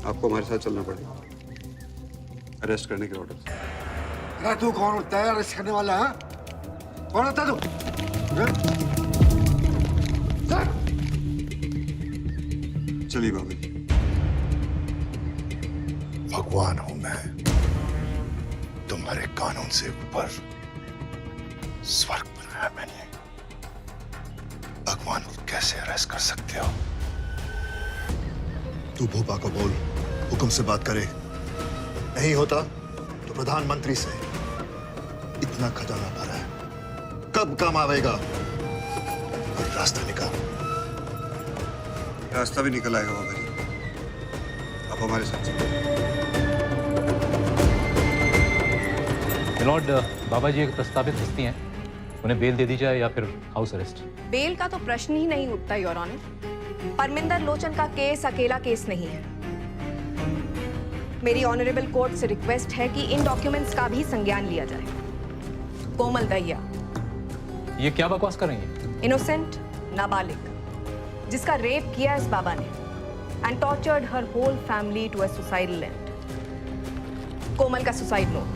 आपको हमारे साथ चलना पड़ेगा अरेस्ट करने के ऑर्डर। अरे तू कौन होता है अरेस्ट करने वाला है? कौन होता है तू? चलिए बाबा जी। भगवान हूं मैं, तुम्हारे कानून से ऊपर स्वर्ग बनाया मैंने। भगवान को कैसे अरेस्ट कर सकते हो? तू भोपा को बोल हुक्म से बात करे, नहीं होता तो प्रधानमंत्री से। इतना खजाना भरा है, कब काम आवेगा? और रास्ता निकाल। रास्ता भी निकल आएगा बाबा जी, आप हमारे साथ चलिए। लॉर्ड, बाबा जी एक प्रस्तावित हस्ती हैं, उन्हें बेल दे दी जाए या फिर हाउस अरेस्ट? बेल का तो प्रश्न ही नहीं उठता योर ऑनर। परमिंदर लोचन का केस अकेला केस नहीं है। मेरी ऑनरेबल कोर्ट से रिक्वेस्ट है कि इन डॉक्यूमेंट्स का भी संज्ञान लिया जाए। कोमल दहिया ये क्या बकवास कर रही हैं? इनोसेंट नाबालिग जिसका रेप किया इस बाबा ने and tortured her whole family to a suicidal end. Komal का सुसाइड नोट,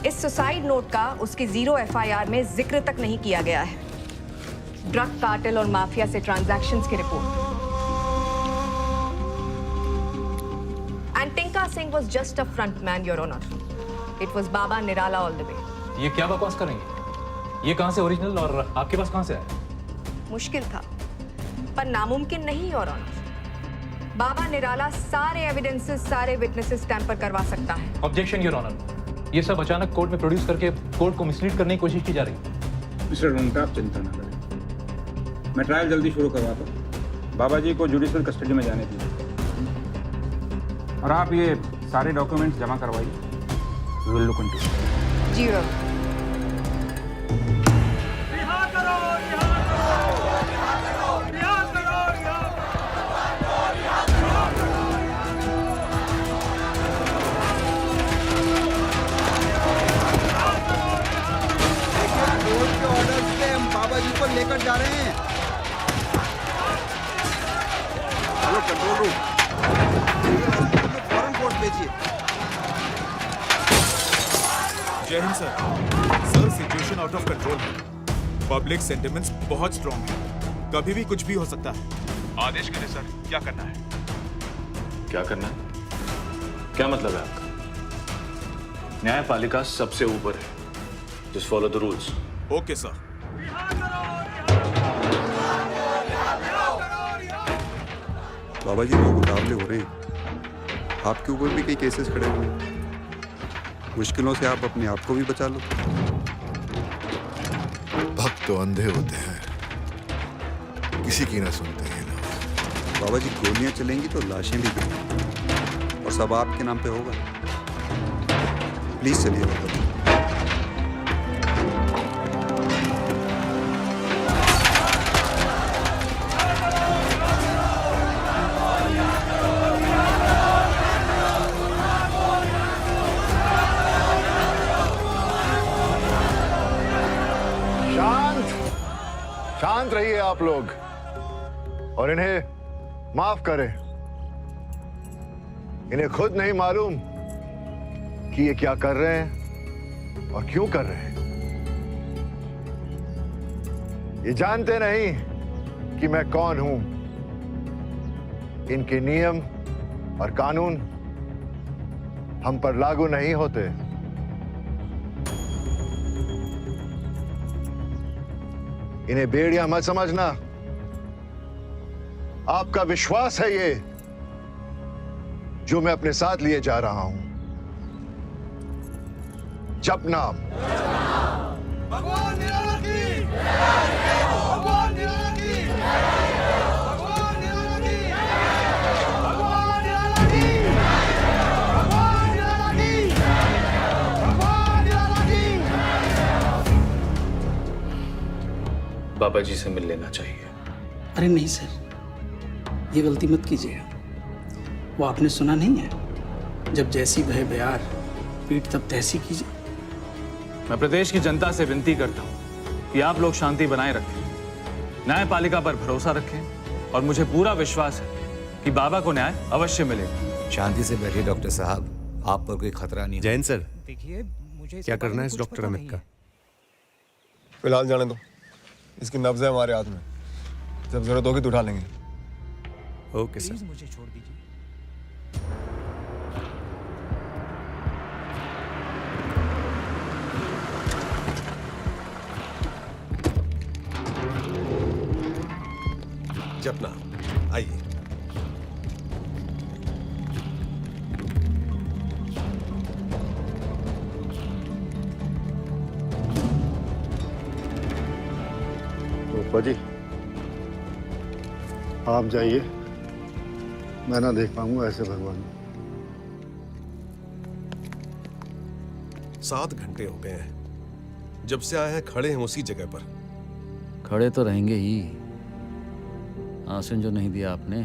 इस सुसाइड नोट का उसकी 0 FIR में जिक्र तक नहीं किया गया है। ड्रग कार्टेल और माफिया से ट्रांजैक्शंस की report. And Tinka Singh was just a frontman your honour. It was Baba Nirala all the way. ये क्या बकवास कर रही हैं? ये कहां से ओरिजिनल और आपके पास कहां से आया? मुश्किल था पर नामुमकिन नहीं योर ऑनर। बाबा निराला सारे एविडेंसेस, सारे विटनेसेस टैंपर करवा सकता है। ऑब्जेक्शन योर ऑनर, ये सब अचानक कोर्ट में प्रोड्यूस करके कोर्ट को मिसलीड करने की कोशिश की जा रही है। मिस्टर रुंगटा, आप चिंता ना करें, मैं ट्रायल जल्दी शुरू करवाता हूँ। बाबा जी को जुडिशियल कस्टडी में जाने दीजिए और आप ये सारे डॉक्यूमेंट्स जमा करवाइए। We will look into. जी योर लेकर जा रहे हैं। हेलो कंट्रोल रूम, फौरन कोर्ट भेजिए। जय हिंद sir. Sir, situation out of control है। पब्लिक सेंटिमेंट्स बहुत स्ट्रॉन्ग है, कभी भी कुछ भी हो सकता है। आदेश करें सर, क्या करना है? क्या करना है? क्या मतलब है आपका? न्यायपालिका सबसे ऊपर है, just follow the rules. Okay sir. Baba ji लोग उतावले हो रहे हैं, आपके ऊपर भी कई केसेस खड़े हुए हैं। मुश्किलों से आप अपने आप को भी बचा लो। भक्त तो अंधे होते हैं, किसी की ना सुनते हैं ना। बाबा जी गोलियां चलेंगी तो लाशें भी गिरेंगी और सब आपके नाम पे होगा। प्लीज चलिए बाबा जी। शांत रहिए आप लोग और इन्हें माफ करें। इन्हें खुद नहीं मालूम कि ये क्या कर रहे हैं और क्यों कर रहे हैं। ये जानते नहीं कि मैं कौन हूं। इनके नियम और कानून हम पर लागू नहीं होते। इन्हें बेड़ियां मत समझना। आपका विश्वास है ये जो मैं अपने साथ लिए जा रहा हूं। जप नाम। भगवान निराला की, भगवान निराला की, भगवान निराला की, भगवान निराला की, भगवान निराला की, भगवान निराला की। बाबा जी से मिल लेना चाहिए। अरे नहीं सर, ये गलती मत कीजिए। वो आपने सुना नहीं है, जब जैसी भय बयार पीठ तब तैसी कीजिए। मैं प्रदेश की जनता से विनती करता हूं कि आप लोग शांति बनाए रखें, न्यायपालिका पर भरोसा रखें और मुझे पूरा विश्वास है कि बाबा को न्याय अवश्य मिलेगा। शांति से बैठिए डॉक्टर साहब, आप पर कोई खतरा नहीं। जैन सर, देखिए मुझे क्या करना है इस डॉक्टर अमित का? फिलहाल जाने दो, इसकी नब्ज है हमारे हाथ में, जब जरूरत होगी तो उठा लेंगे। Okay sir. मुझे छोड़ दीजिए। जपना, आइए। रूपा जी, आप जाइए, मैं ना देख पाऊंगा ऐसे भगवान। 7 घंटे हो गए हैं, जब से आए हैं खड़े हैं उसी जगह पर। खड़े तो रहेंगे ही, आसन जो नहीं दिया आपने।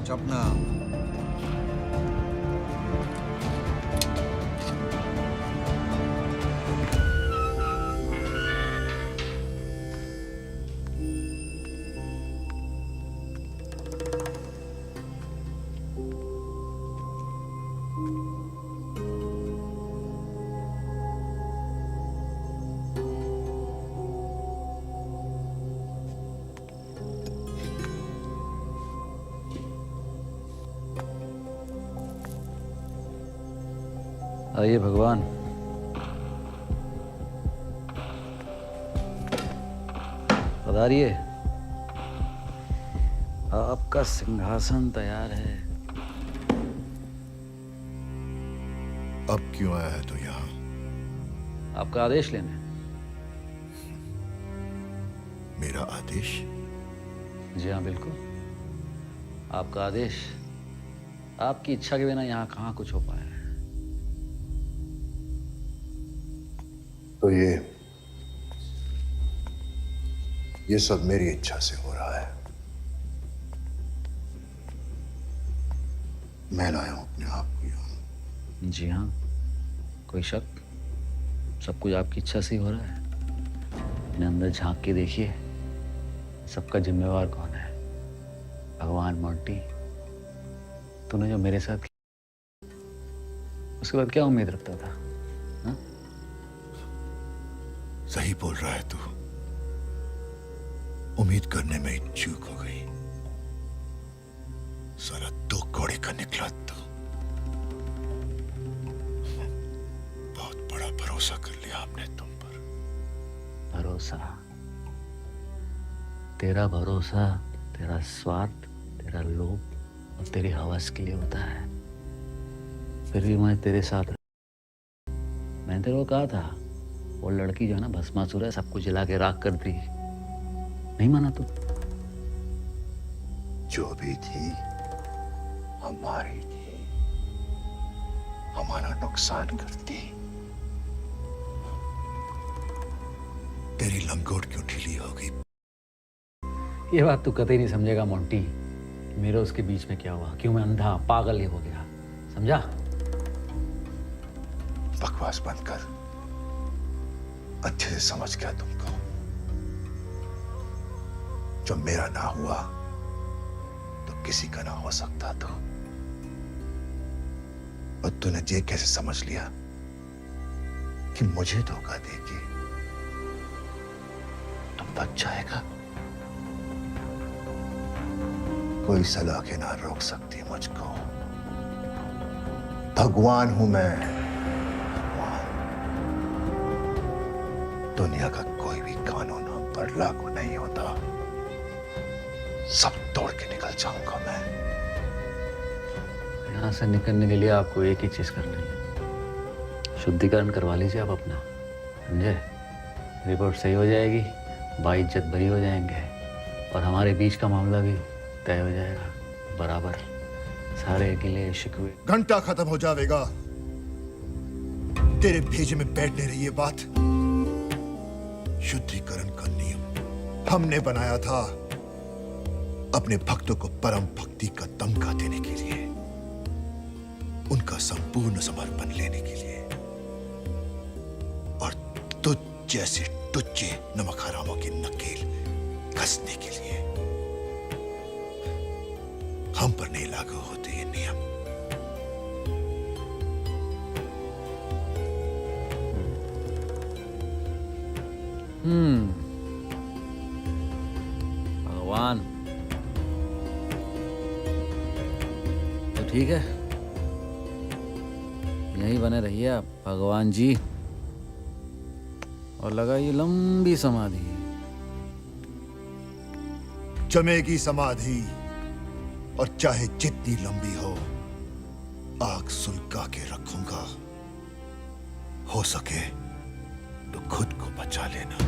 जपना। आइए भगवान। पधारिए, आपका सिंहासन तैयार है। अब क्यों आया है तू यहाँ? आपका आदेश लेने। मेरा आदेश? जी हाँ, बिल्कुल आपका आदेश। आपकी इच्छा के बिना यहाँ कहाँ कुछ हो पाया है। तो ये सब मेरी इच्छा से हो रहा है। मैं लाया हूं अपने आप को यहाँ। जी हाँ, कोई शक? सब कुछ आपकी इच्छा से ही हो रहा है। अपने अंदर झांक के देखिए, सबका जिम्मेवार कौन है? भगवान मोंटी। तूने जो मेरे साथ किया, उसके बाद क्या उम्मीद रखता था? हा? सही बोल रहा है तू। उम्मीद करने में ही चूक हो गई। सारा 2 कौड़े का निकला तू। बहुत बड़ा भरोसा कर लिया आपने तुम पर। भरोसा? तेरा भरोसा तेरा स्वार्थ, तेरा लोभ और तेरी हवस के लिए होता है। फिर भी मैं तेरे साथ। मैंने तेरे को कहा था, वो लड़की जो है ना भस्मासुर है, सब कुछ जला के राख कर दी। नहीं माना तू? जो भी थी हमारी थी, हमारा नुकसान करती। तेरी लंगोट क्यों ढीली हो गई? ये बात तू कतई नहीं समझेगा मोंटी। मेरे उसके बीच में क्या हुआ, क्यों मैं अंधा पागल ही हो गया, समझा? बकवास बंद कर। अच्छे से समझ गया तुमको। जो मेरा ना हुआ तो किसी का ना हो सकता तो। और तूने ये कैसे समझ लिया कि मुझे धोखा देके तुम बच जाएगा? कोई सलाखें ना रोक सकती मुझको। भगवान हूं मैं, भगवान। दुनिया का कोई भी कानून हम पर लागू नहीं होता। सब तोड़ के निकल जाऊंगा मैं। यहाँ से निकलने के लिए आपको एक ही चीज करनी है, शुद्धिकरण करवा लीजिए आप अपना, समझे? रिपोर्ट सही हो जाएगी, बाइज्जत बरी हो जाएंगे और हमारे बीच का मामला भी तय हो जाएगा बराबर। सारे गिले शिकवे घंटा खत्म हो जाएगा। तेरे भेजे में बैठ नहीं रही ये बात। शुद्धिकरण का नियम हमने बनाया था अपने भक्तों को परम भक्ति का दमका देने के लिए, उनका संपूर्ण समर्पण लेने के लिए। और जैसे टुच्चे नमक हरामों की नकेल कसने के लिए। हम पर नहीं लागू होते ये नियम। भगवान तो ठीक है, यहीं बने रहिए आप भगवान जी, और लगाइए लंबी समाधि। जमेगी समाधि, और चाहे जितनी लंबी हो आग सुलगा के रखूंगा। हो सके तो खुद को बचा लेना।